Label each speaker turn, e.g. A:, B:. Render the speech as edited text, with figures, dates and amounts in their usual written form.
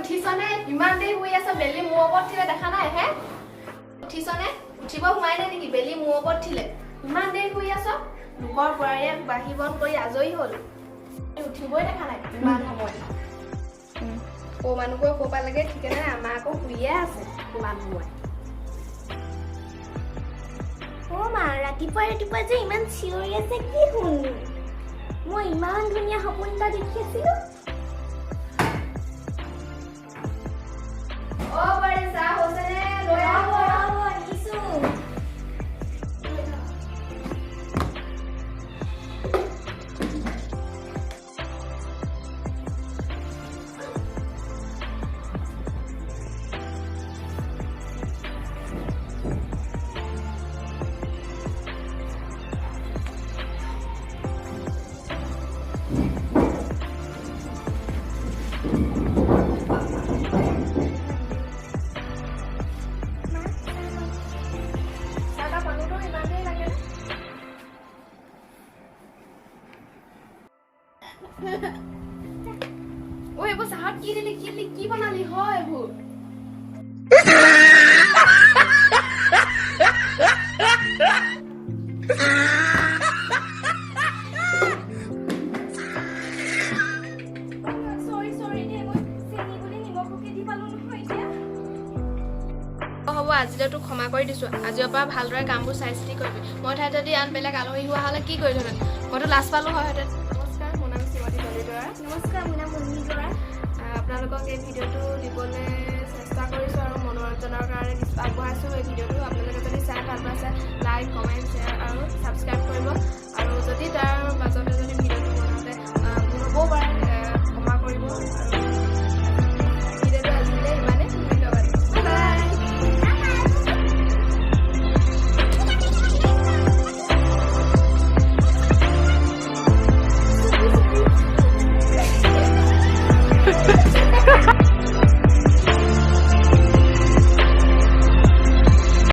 A: উঠিছনে ইমান দেৰি শুই আছ বেলি মোৰ ওপৰত ঠিলে দেখা নাই হে উঠিছনে উঠিব হোৱাই নাই নেকি বেলি মোৰ ওপৰত ঠিলে ইমান দেৰি শুই আছ লোকৰ পৰায়ে বাহি বন কৰি আজৰি হ'ল উঠিবই দেখা নাই ইমান সময় ও মানুহক কোপা লাগে ঠিক নাই আমাৰ আকৌ শুইয়ে আছে ইমান সময়
B: ও মা ৰাতিপুৱা যে ইমান চিঞৰি আছে কি শুনো মই ইমান ধুনীয়া সপোন এটা দেখি আছিলো
A: ও বাৰে চা হৈছেনে লৈ আহ
B: আনিছো
A: ও এইবোৰ চাহত কি দিলি কি বনালি হয় এইবোৰ হ'ব আজিলৈ তোক ক্ষমা কৰি দিছো আজিৰ পৰা ভালদৰে কামবোৰ চাই চিতি কৰিবি মই ঠাইত যদি আন বেলেগ আলহী হোৱা হ'লে কি কৰিলোহেঁতেন মইতো লাজ পালো হয়হেঁতেন নমস্কাৰ মোৰ নাম শ্ৰীমতী দলিদৰা
B: নমস্কাৰ মোৰ নাম মুন্মিদৰা
A: আপোনালোকক এই ভিডিঅ'টো দিবলৈ চেষ্টা কৰিছোঁ আৰু মনোৰঞ্জনৰ কাৰণে আগবঢ়াইছোঁ এই ভিডিঅ'টো আপোনালোকে যদি চাই ভাল পাইছে লাইক কমেণ্ট শ্বেয়াৰ আৰু ছাবস্ক্ৰাইব কৰিব